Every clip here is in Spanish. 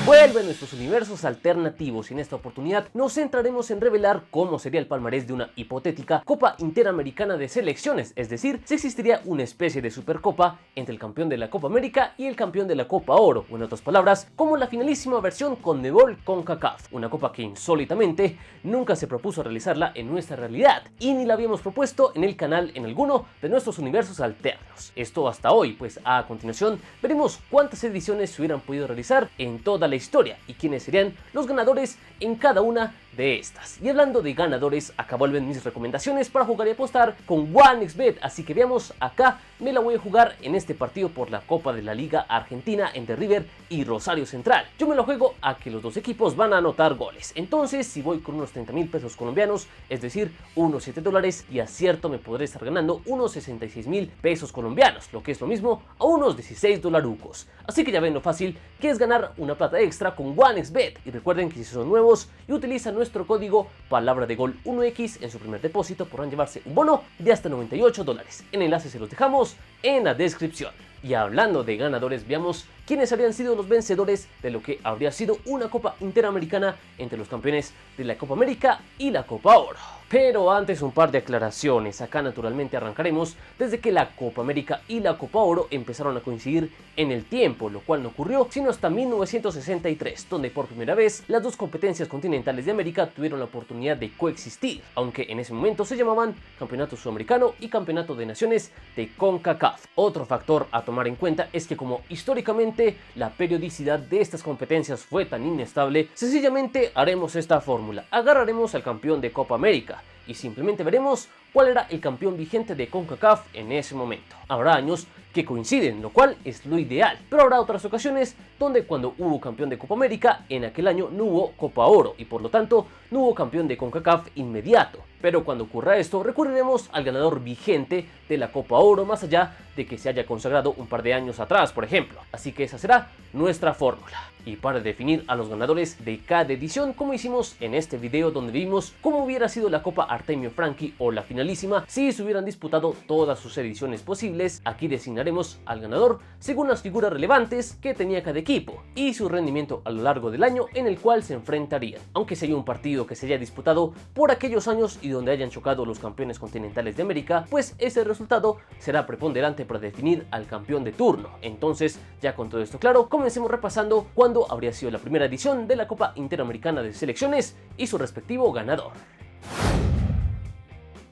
Vuelven nuestros universos alternativos y en esta oportunidad nos centraremos en revelar cómo sería el palmarés de una hipotética Copa Interamericana de Selecciones, es decir, si existiría una especie de Supercopa entre el campeón de la Copa América y el campeón de la Copa Oro, o en otras palabras, como la finalísima versión Conmebol CONCACAF, una copa que insólitamente nunca se propuso realizarla en nuestra realidad y ni la habíamos propuesto en el canal en alguno de nuestros universos alternos. Esto hasta hoy, pues a continuación veremos cuántas ediciones se hubieran podido realizar en toda la historia y quiénes serían los ganadores en cada una de estas. Y hablando de ganadores, acá vuelven mis recomendaciones para jugar y apostar con OneXBet, así que veamos, acá me la voy a jugar en este partido por la Copa de la Liga Argentina entre River y Rosario Central. Yo me lo juego a que los dos equipos van a anotar goles, entonces si voy con unos 30.000 pesos colombianos, es decir, unos $7 y acierto, me podré estar ganando unos 66.000 pesos colombianos, lo que es lo mismo a unos 16 dolarucos. Así que ya ven lo fácil que es ganar una plata extra con OneXBet, y recuerden que si son nuevos y utilizan nuestro código palabra de gol 1X en su primer depósito podrán llevarse un bono de hasta $98. El enlace se los dejamos en la descripción. Y hablando de ganadores, veamos quiénes habrían sido los vencedores de lo que habría sido una Copa Interamericana entre los campeones de la Copa América y la Copa Oro. Pero antes un par de aclaraciones. Acá naturalmente arrancaremos desde que la Copa América y la Copa Oro empezaron a coincidir en el tiempo, lo cual no ocurrió sino hasta 1963, donde por primera vez las dos competencias continentales de América tuvieron la oportunidad de coexistir, aunque en ese momento se llamaban Campeonato Sudamericano y Campeonato de Naciones de CONCACAF. Otro factor a tomar en cuenta es que como históricamente la periodicidad de estas competencias fue tan inestable, sencillamente haremos esta fórmula: agarraremos al campeón de Copa América y simplemente veremos cuál era el campeón vigente de CONCACAF en ese momento. Habrá años que coinciden, lo cual es lo ideal, pero habrá otras ocasiones donde cuando hubo campeón de Copa América, en aquel año no hubo Copa Oro y por lo tanto no hubo campeón de CONCACAF inmediato. Pero cuando ocurra esto, recurriremos al ganador vigente de la Copa Oro, más allá de que se haya consagrado un par de años atrás, por ejemplo. Así que esa será nuestra fórmula. Y para definir a los ganadores de cada edición, como hicimos en este video donde vimos cómo hubiera sido la Copa Artemio Franchi o la finalísima si se hubieran disputado todas sus ediciones posibles, aquí designaremos al ganador según las figuras relevantes que tenía cada equipo y su rendimiento a lo largo del año en el cual se enfrentarían. Aunque si hay un partido que se haya disputado por aquellos años y donde hayan chocado los campeones continentales de América, pues ese resultado será preponderante para definir al campeón de turno. Entonces, ya con todo esto claro, comencemos repasando cuándo habría sido la primera edición de la Copa Interamericana de Selecciones y su respectivo ganador.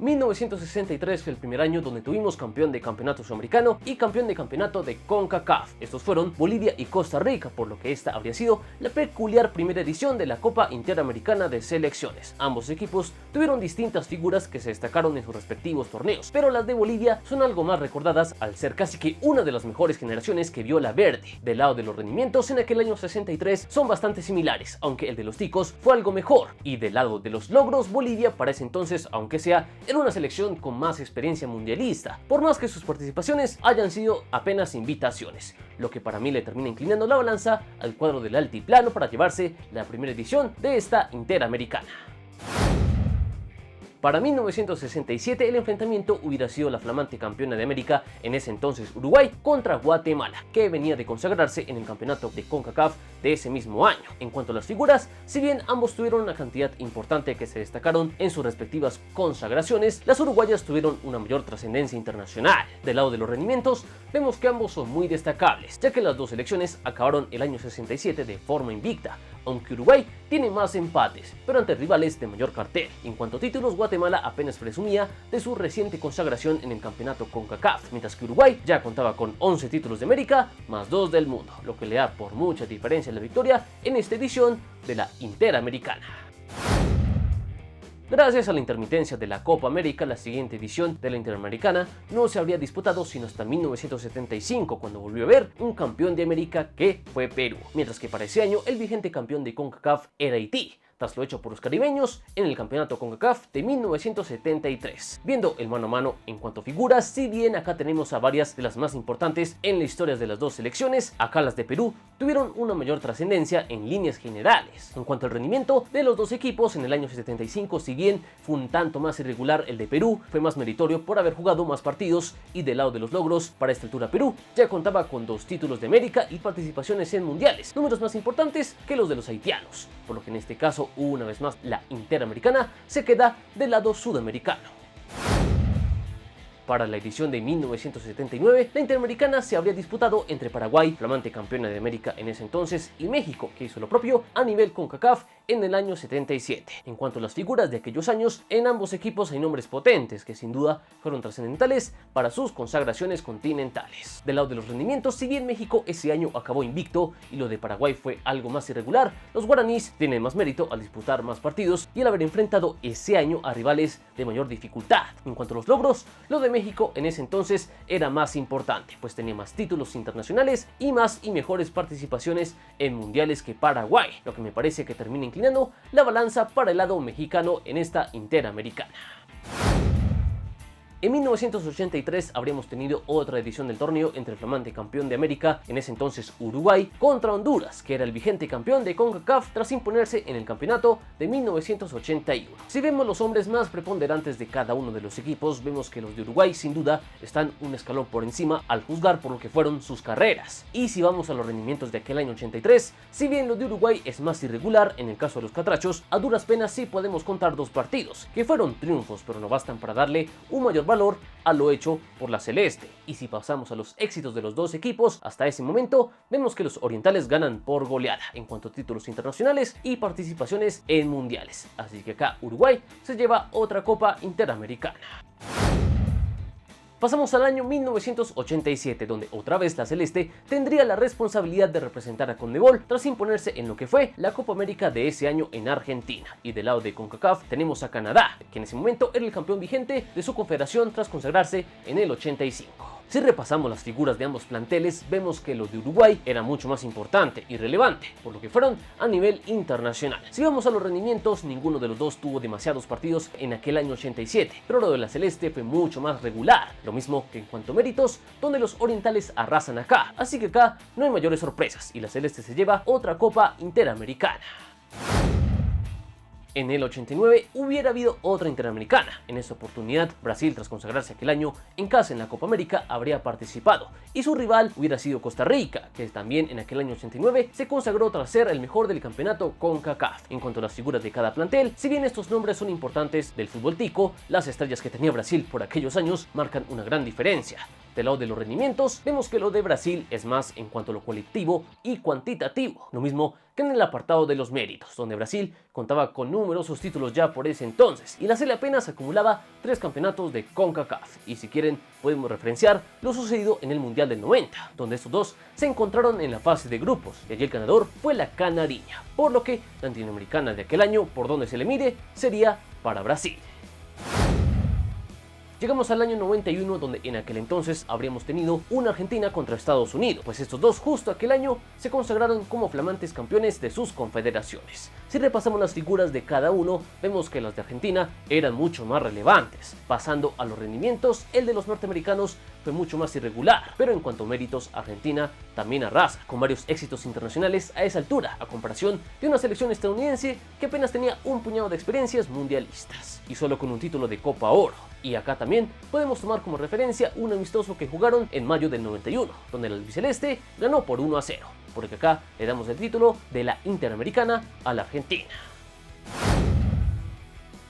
1963 fue el primer año donde tuvimos campeón de campeonato sudamericano y campeón de campeonato de CONCACAF. Estos fueron Bolivia y Costa Rica, por lo que esta habría sido la peculiar primera edición de la Copa Interamericana de Selecciones. Ambos equipos tuvieron distintas figuras que se destacaron en sus respectivos torneos, pero las de Bolivia son algo más recordadas al ser casi que una de las mejores generaciones que vio la verde. Del lado de los rendimientos, en aquel año 63 son bastante similares, aunque el de los ticos fue algo mejor. Y del lado de los logros, Bolivia para ese entonces, aunque sea, era una selección con más experiencia mundialista, por más que sus participaciones hayan sido apenas invitaciones, lo que para mí le termina inclinando la balanza al cuadro del altiplano para llevarse la primera edición de esta Interamericana. Para 1967 el enfrentamiento hubiera sido la flamante campeona de América, en ese entonces Uruguay, contra Guatemala, que venía de consagrarse en el campeonato de CONCACAF de ese mismo año. En cuanto a las figuras, si bien ambos tuvieron una cantidad importante que se destacaron en sus respectivas consagraciones, las uruguayas tuvieron una mayor trascendencia internacional. Del lado de los rendimientos, vemos que ambos son muy destacables, ya que las dos selecciones acabaron el año 67 de forma invicta, aunque Uruguay tiene más empates, pero ante rivales de mayor cartel. En cuanto a títulos, Guatemala apenas presumía de su reciente consagración en el campeonato CONCACAF, mientras que Uruguay ya contaba con 11 títulos de América más 2 del mundo, lo que le da por mucha diferencia la victoria en esta edición de la Interamericana. Gracias a la intermitencia de la Copa América, la siguiente edición de la Interamericana no se habría disputado sino hasta 1975, cuando volvió a haber un campeón de América que fue Perú, mientras que para ese año el vigente campeón de CONCACAF era Haití. tras lo hecho por los caribeños en el campeonato CONCACAF de 1973. Viendo el mano a mano en cuanto a figuras, si bien acá tenemos a varias de las más importantes en la historia de las dos selecciones, acá las de Perú tuvieron una mayor trascendencia en líneas generales. En cuanto al rendimiento de los dos equipos en el año 75, si bien fue un tanto más irregular el de Perú, fue más meritorio por haber jugado más partidos, y del lado de los logros, para esta altura Perú ya contaba con 2 títulos de América y participaciones en mundiales, números más importantes que los de los haitianos, por lo que en este caso una vez más la Interamericana se queda del lado sudamericano. Para la edición de 1979, la Interamericana se habría disputado entre Paraguay, flamante campeona de América en ese entonces, y México, que hizo lo propio a nivel CONCACAF en el año 77. En cuanto a las figuras de aquellos años, en ambos equipos hay nombres potentes que sin duda fueron trascendentales para sus consagraciones continentales. Del lado de los rendimientos, si bien México ese año acabó invicto y lo de Paraguay fue algo más irregular, los guaraníes tienen más mérito al disputar más partidos y al haber enfrentado ese año a rivales de mayor dificultad. En cuanto a los logros, lo de México en ese entonces era más importante, pues tenía más títulos internacionales y más y mejores participaciones en mundiales que Paraguay, lo que me parece que termina inclinando la balanza para el lado mexicano en esta Interamericana. En 1983 habríamos tenido otra edición del torneo entre el flamante campeón de América, en ese entonces Uruguay, contra Honduras, que era el vigente campeón de CONCACAF tras imponerse en el campeonato de 1981. Si vemos los hombres más preponderantes de cada uno de los equipos, vemos que los de Uruguay sin duda están un escalón por encima al juzgar por lo que fueron sus carreras. Y si vamos a los rendimientos de aquel año 83, si bien lo de Uruguay es más irregular en el caso de los catrachos, a duras penas sí podemos contar 2 partidos, que fueron triunfos, pero no bastan para darle un mayor valor a lo hecho por la celeste. Y si pasamos a los éxitos de los dos equipos hasta ese momento, vemos que los orientales ganan por goleada en cuanto a títulos internacionales y participaciones en mundiales. Así que acá Uruguay se lleva otra Copa Interamericana. Pasamos al año 1987, donde otra vez la Celeste tendría la responsabilidad de representar a CONMEBOL tras imponerse en lo que fue la Copa América de ese año en Argentina. Y del lado de CONCACAF tenemos a Canadá, que en ese momento era el campeón vigente de su confederación tras consagrarse en el 85. Si repasamos las figuras de ambos planteles, vemos que lo de Uruguay era mucho más importante y relevante, por lo que fueron a nivel internacional. Si vamos a los rendimientos, ninguno de los dos tuvo demasiados partidos en aquel año 87, pero lo de la Celeste fue mucho más regular, lo mismo que en cuanto a méritos, donde los orientales arrasan acá, así que acá no hay mayores sorpresas y la Celeste se lleva otra Copa Interamericana. En el 89 hubiera habido otra Interamericana. En esta oportunidad, Brasil, tras consagrarse aquel año en casa en la Copa América, habría participado, y su rival hubiera sido Costa Rica, que también en aquel año 89 se consagró tras ser el mejor del campeonato CONCACAF. En cuanto a las figuras de cada plantel, si bien estos nombres son importantes del fútbol tico, las estrellas que tenía Brasil por aquellos años marcan una gran diferencia. Del lado de los rendimientos, vemos que lo de Brasil es más en cuanto a lo colectivo y cuantitativo, lo mismo que en el apartado de los méritos, donde Brasil contaba con numerosos títulos ya por ese entonces, y la Sele apenas acumulaba 3 campeonatos de CONCACAF, y si quieren podemos referenciar lo sucedido en el Mundial del 90, donde estos dos se encontraron en la fase de grupos, y allí el ganador fue la Canariña, por lo que la Latinoamericana de aquel año, por donde se le mire, sería para Brasil. Llegamos al año 91, donde en aquel entonces habríamos tenido una Argentina contra Estados Unidos, pues estos dos justo aquel año se consagraron como flamantes campeones de sus confederaciones. Si repasamos las figuras de cada uno, vemos que las de Argentina eran mucho más relevantes. Pasando a los rendimientos, el de los norteamericanos fue mucho más irregular, pero en cuanto a méritos, Argentina también arrasa, con varios éxitos internacionales a esa altura, a comparación de una selección estadounidense que apenas tenía un puñado de experiencias mundialistas, y solo con un título de Copa Oro. Y acá también podemos tomar como referencia un amistoso que jugaron en mayo del 91, donde el albiceleste ganó por 1-0, porque acá le damos el título de la Interamericana a la Argentina.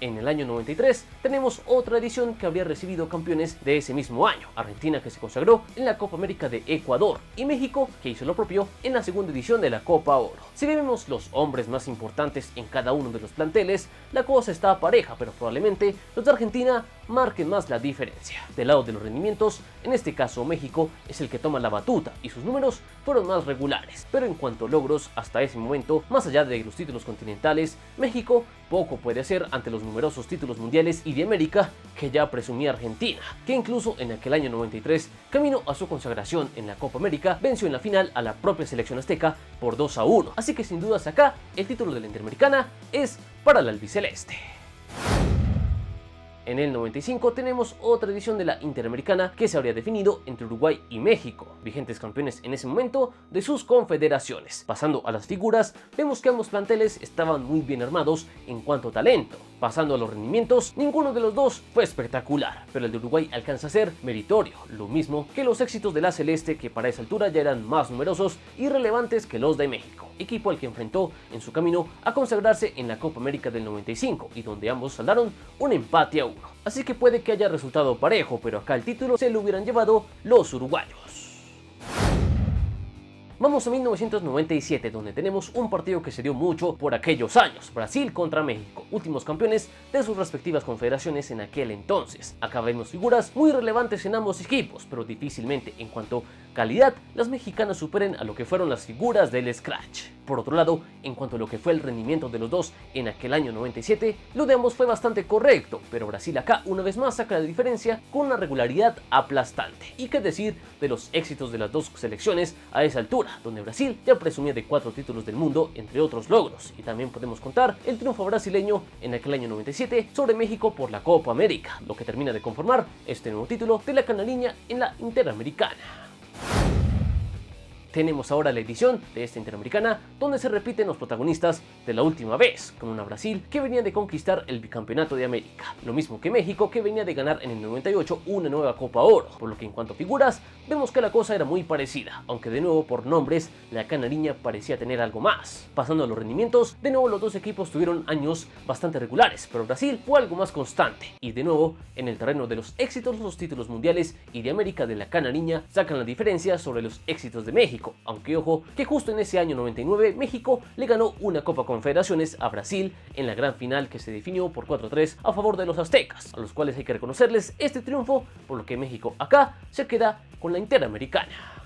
En el año 93 tenemos otra edición que habría recibido campeones de ese mismo año, Argentina, que se consagró en la Copa América de Ecuador, y México, que hizo lo propio en la segunda edición de la Copa Oro. Si vemos los hombres más importantes en cada uno de los planteles, la cosa está pareja, pero probablemente los de Argentina marquen más la diferencia. Del lado de los rendimientos, en este caso México es el que toma la batuta y sus números fueron más regulares, pero en cuanto a logros, hasta ese momento, más allá de los títulos continentales, México poco puede hacer ante los numerosos títulos mundiales y de América que ya presumía Argentina, que incluso en aquel año 93, camino a su consagración en la Copa América, venció en la final a la propia selección azteca por 2-1. Así que sin dudas acá, el título de la Interamericana es para la albiceleste. En el 95 tenemos otra edición de la Interamericana que se habría definido entre Uruguay y México, vigentes campeones en ese momento de sus confederaciones. Pasando a las figuras, vemos que ambos planteles estaban muy bien armados en cuanto a talento. Pasando a los rendimientos, ninguno de los dos fue espectacular, pero el de Uruguay alcanza a ser meritorio, lo mismo que los éxitos de la Celeste, que para esa altura ya eran más numerosos y relevantes que los de México, equipo al que enfrentó en su camino a consagrarse en la Copa América del 95 y donde ambos saldaron un empate a 1. Así que puede que haya resultado parejo, pero acá el título se lo hubieran llevado los uruguayos. Vamos a 1997, donde tenemos un partido que se dio mucho por aquellos años, Brasil contra México, últimos campeones de sus respectivas confederaciones en aquel entonces. Acá vemos figuras muy relevantes en ambos equipos, pero difícilmente en cuanto a calidad, las mexicanas superen a lo que fueron las figuras del Scratch. Por otro lado, en cuanto a lo que fue el rendimiento de los dos en aquel año 97, lo de ambos fue bastante correcto, pero Brasil acá una vez más saca la diferencia con una regularidad aplastante. Y qué decir de los éxitos de las dos selecciones a esa altura, donde Brasil ya presumía de 4 títulos del mundo, entre otros logros, y también podemos contar el triunfo brasileño en aquel año 97 sobre México por la Copa América, lo que termina de conformar este nuevo título de la canariña en la Interamericana. Tenemos ahora la edición de esta Interamericana donde se repiten los protagonistas de la última vez, con una Brasil que venía de conquistar el bicampeonato de América, lo mismo que México, que venía de ganar en el 98 una nueva Copa Oro, por lo que en cuanto a figuras vemos que la cosa era muy parecida, aunque de nuevo por nombres la canariña parecía tener algo más. Pasando a los rendimientos, de nuevo los dos equipos tuvieron años bastante regulares, pero Brasil fue algo más constante, y de nuevo en el terreno de los éxitos, los títulos mundiales y de América de la canariña sacan la diferencia sobre los éxitos de México. Aunque ojo que justo en ese año 99 México le ganó una Copa Confederaciones a Brasil en la gran final que se definió por 4-3 a favor de los aztecas, a los cuales hay que reconocerles este triunfo, por lo que México acá se queda con la Interamericana.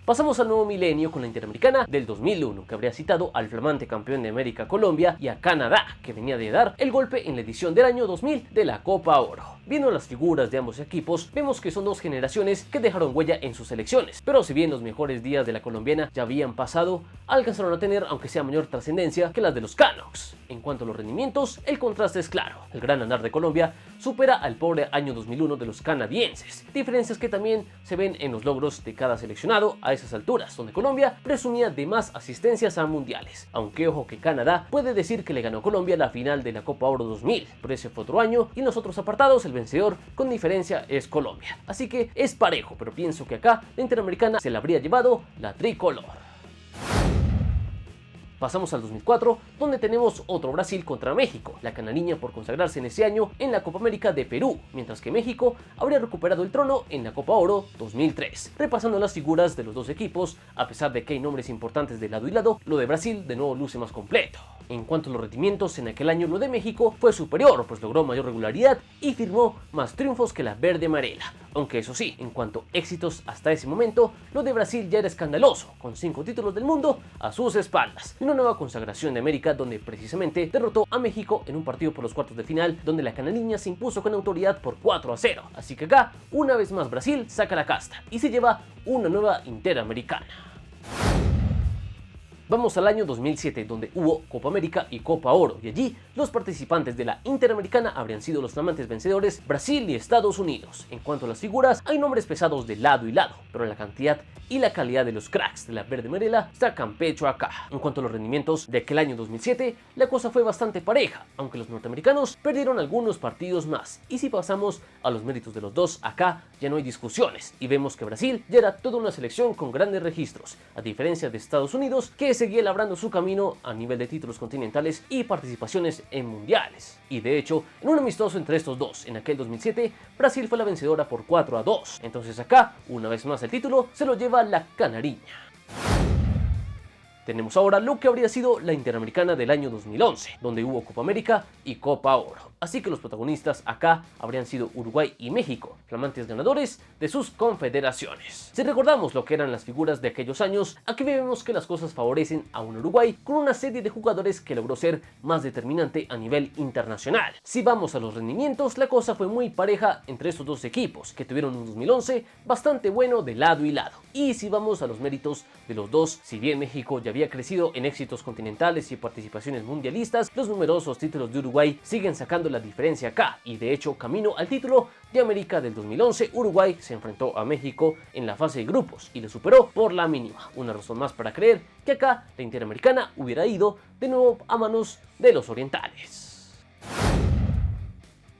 Pasamos al nuevo milenio con la Interamericana del 2001, que habría citado al flamante campeón de América Colombia y a Canadá, que venía de dar el golpe en la edición del año 2000 de la Copa Oro. Viendo las figuras de ambos equipos, vemos que son dos generaciones que dejaron huella en sus selecciones, pero si bien los mejores días de la colombiana ya habían pasado, alcanzaron a tener, aunque sea mayor trascendencia, que las de los Canucks. En cuanto a los rendimientos, el contraste es claro. El gran andar de Colombia supera al pobre año 2001 de los canadienses, diferencias que también se ven en los logros de cada seleccionado a esas alturas, donde Colombia presumía de más asistencias a mundiales, aunque ojo que Canadá puede decir que le ganó a Colombia la final de la Copa Oro 2000, pero ese fue otro año, y en los otros apartados el vencedor con diferencia es Colombia, así que es parejo, pero pienso que acá la Interamericana se la habría llevado la tricolor. Pasamos al 2004, donde tenemos otro Brasil contra México, la canariña por consagrarse en ese año en la Copa América de Perú, mientras que México habría recuperado el trono en la Copa Oro 2003. Repasando las figuras de los dos equipos, a pesar de que hay nombres importantes de lado y lado, lo de Brasil de nuevo luce más completo. En cuanto a los rendimientos, en aquel año lo de México fue superior, pues logró mayor regularidad y firmó más triunfos que la verde amarela. Aunque eso sí, en cuanto a éxitos hasta ese momento, lo de Brasil ya era escandaloso, con 5 títulos del mundo a sus espaldas. Y una nueva consagración de América donde precisamente derrotó a México en un partido por los cuartos de final, donde la canariña se impuso con autoridad por 4-0. Así que acá, una vez más Brasil saca la casta y se lleva una nueva Interamericana. Vamos al año 2007, donde hubo Copa América y Copa Oro, y allí los participantes de la Interamericana habrían sido los flamantes vencedores Brasil y Estados Unidos. En cuanto a las figuras, hay nombres pesados de lado y lado, pero la cantidad y la calidad de los cracks de la verde amarela sacan pecho acá. En cuanto a los rendimientos de aquel año 2007, la cosa fue bastante pareja, aunque los norteamericanos perdieron algunos partidos más. Y si pasamos a los méritos de los dos, acá ya no hay discusiones, y vemos que Brasil ya era toda una selección con grandes registros, a diferencia de Estados Unidos, que seguía labrando su camino a nivel de títulos continentales y participaciones en mundiales. Y de hecho, en un amistoso entre estos dos, en aquel 2007, Brasil fue la vencedora por 4-2. Entonces acá, una vez más el título se lo lleva la canariña. Tenemos ahora lo que habría sido la Interamericana del año 2011, donde hubo Copa América y Copa Oro. así que los protagonistas acá habrían sido Uruguay y México, flamantes ganadores de sus confederaciones. Si recordamos lo que eran las figuras de aquellos años, aquí vemos que las cosas favorecen a un Uruguay con una serie de jugadores que logró ser más determinante a nivel internacional. Si vamos a los rendimientos, la cosa fue muy pareja entre estos dos equipos, que tuvieron un 2011 bastante bueno de lado y lado. Y si vamos a los méritos de los dos, si bien México ya había crecido en éxitos continentales y participaciones mundialistas, los numerosos títulos de Uruguay siguen sacando la diferencia acá, y de hecho, camino al título de América del 2011, Uruguay se enfrentó a México en la fase de grupos y le superó por la mínima. Una razón más para creer que acá la Interamericana hubiera ido de nuevo a manos de los orientales.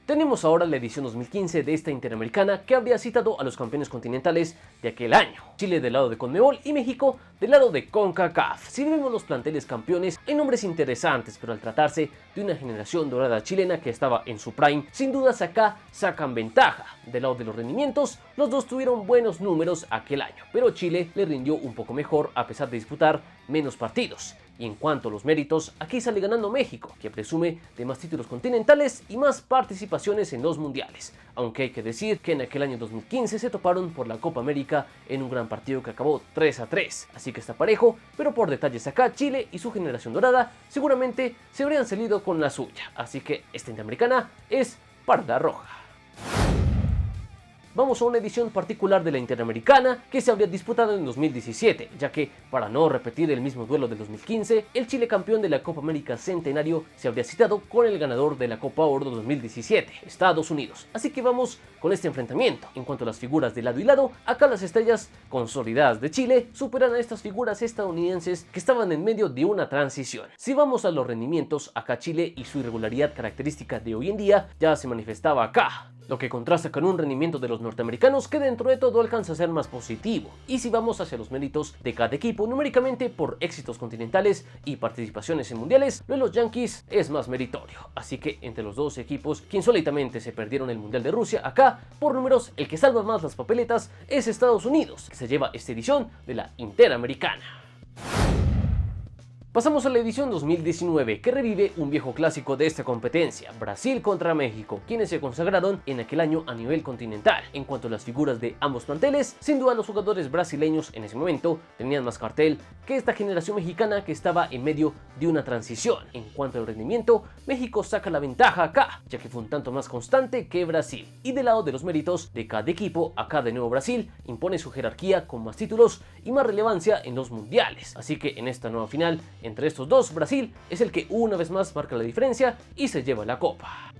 Tenemos ahora la edición 2015 de esta Interamericana, que habría citado a los campeones continentales de aquel año. Chile del lado de CONMEBOL y México del lado de CONCACAF. Si vemos los planteles campeones, hay nombres interesantes, pero al tratarse de una generación dorada chilena que estaba en su prime, sin dudas acá sacan ventaja. Del lado de los rendimientos, los dos tuvieron buenos números aquel año, pero Chile le rindió un poco mejor a pesar de disputar menos partidos. Y en cuanto a los méritos, aquí sale ganando México, que presume de más títulos continentales y más participaciones en los mundiales. Aunque hay que decir que en aquel año 2015 se toparon por la Copa América en un gran partido que acabó 3-3. Así que está parejo, pero por detalles acá, Chile y su generación dorada seguramente se habrían salido con la suya. Así que esta Interamericana es parda roja. Vamos a una edición particular de la Interamericana que se habría disputado en 2017, ya que, para no repetir el mismo duelo del 2015, el Chile campeón de la Copa América Centenario se habría citado con el ganador de la Copa Oro 2017, Estados Unidos. Así que vamos con este enfrentamiento. En cuanto a las figuras de lado y lado, acá las estrellas consolidadas de Chile superan a estas figuras estadounidenses que estaban en medio de una transición. Si vamos a los rendimientos, acá Chile y su irregularidad característica de hoy en día ya se manifestaba acá, lo que contrasta con un rendimiento de los norteamericanos que dentro de todo alcanza a ser más positivo. Y si vamos hacia los méritos de cada equipo, numéricamente por éxitos continentales y participaciones en mundiales, lo de los Yankees es más meritorio. Así que entre los dos equipos que insólitamente se perdieron el Mundial de Rusia, acá por números el que salva más las papeletas es Estados Unidos, que se lleva esta edición de la Interamericana. Pasamos a la edición 2019, que revive un viejo clásico de esta competencia, Brasil contra México, quienes se consagraron en aquel año a nivel continental. En cuanto a las figuras de ambos planteles, sin duda los jugadores brasileños en ese momento tenían más cartel que esta generación mexicana que estaba en medio de una transición. En cuanto al rendimiento, México saca la ventaja acá, ya que fue un tanto más constante que Brasil. Y del lado de los méritos de cada equipo, acá de nuevo Brasil impone su jerarquía con más títulos y más relevancia en los mundiales. Así que en esta nueva final, entre estos dos, Brasil es el que una vez más marca la diferencia y se lleva la copa.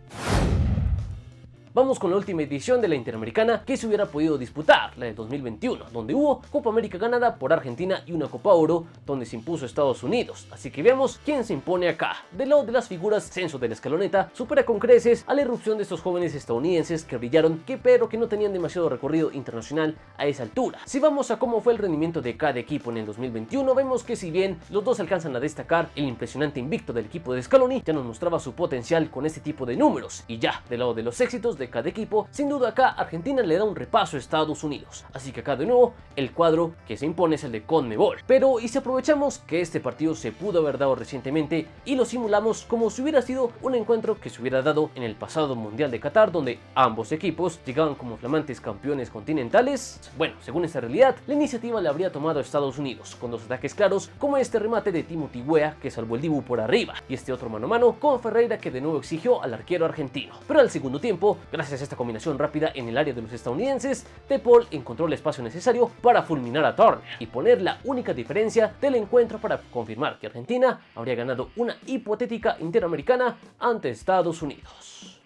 Vamos con la última edición de la Interamericana que se hubiera podido disputar, la de 2021, donde hubo Copa América ganada por Argentina y una Copa Oro donde se impuso Estados Unidos. Así que veamos quién se impone acá. Del lado de las figuras, Censo de la Escaloneta supera con creces a la irrupción de estos jóvenes estadounidenses que brillaron, pero que no tenían demasiado recorrido internacional a esa altura. Si vamos a cómo fue el rendimiento de cada equipo en el 2021, vemos que si bien los dos alcanzan a destacar, el impresionante invicto del equipo de Scaloni ya nos mostraba su potencial con este tipo de números. Y ya, del lado de los éxitos de cada equipo, sin duda acá Argentina le da un repaso a Estados Unidos. Así que acá de nuevo, el cuadro que se impone es el de CONMEBOL. Pero y si aprovechamos que este partido se pudo haber dado recientemente y lo simulamos como si hubiera sido un encuentro que se hubiera dado en el pasado Mundial de Qatar, donde ambos equipos llegaban como flamantes campeones continentales, bueno, según esta realidad, la iniciativa la habría tomado Estados Unidos, con dos ataques claros como este remate de Timothy Weah que salvó el Dibu por arriba, y este otro mano a mano con Ferreira que de nuevo exigió al arquero argentino. Pero al segundo tiempo, gracias a esta combinación rápida en el área de los estadounidenses, De Paul encontró el espacio necesario para fulminar a Turner y poner la única diferencia del encuentro para confirmar que Argentina habría ganado una hipotética Interamericana ante Estados Unidos.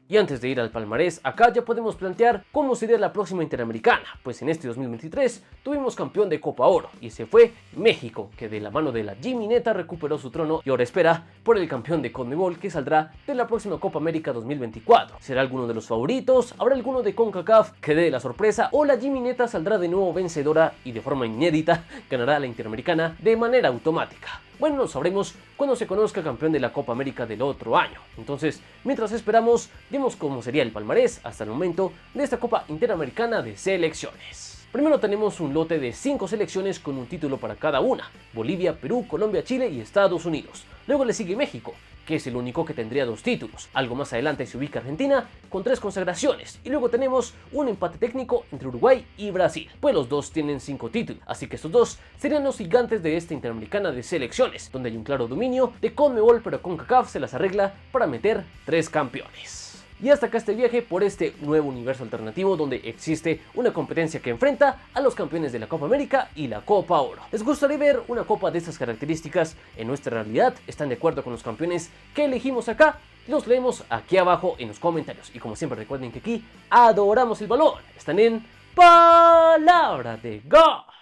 Y antes de ir al palmarés, acá ya podemos plantear cómo sería la próxima Interamericana, pues en este 2023 tuvimos campeón de Copa Oro y ese fue México, que de la mano de la Jimmy Neta recuperó su trono y ahora espera por el campeón de CONMEBOL que saldrá de la próxima Copa América 2024. ¿Será alguno de los favoritos? ¿Habrá alguno de CONCACAF que dé la sorpresa? ¿O la Jimmy Neta saldrá de nuevo vencedora y de forma inédita ganará la Interamericana de manera automática? Bueno, lo sabremos cuando se conozca el campeón de la Copa América del otro año. Entonces, mientras esperamos, vemos cómo sería el palmarés hasta el momento de esta Copa Interamericana de selecciones. Primero tenemos un lote de 5 selecciones con un título para cada una: Bolivia, Perú, Colombia, Chile y Estados Unidos. Luego le sigue México, que es el único que tendría 2 títulos. Algo más adelante se ubica Argentina con 3 consagraciones y luego tenemos un empate técnico entre Uruguay y Brasil, pues los dos tienen 5 títulos, así que estos dos serían los gigantes de esta Interamericana de Selecciones, donde hay un claro dominio de CONMEBOL, pero CONCACAF se las arregla para meter 3 campeones. Y hasta acá este viaje por este nuevo universo alternativo donde existe una competencia que enfrenta a los campeones de la Copa América y la Copa Oro. ¿Les gustaría ver una copa de estas características en nuestra realidad? ¿Están de acuerdo con los campeones que elegimos acá? Los leemos aquí abajo en los comentarios. Y como siempre recuerden que aquí adoramos el balón. Están en Palabra de God.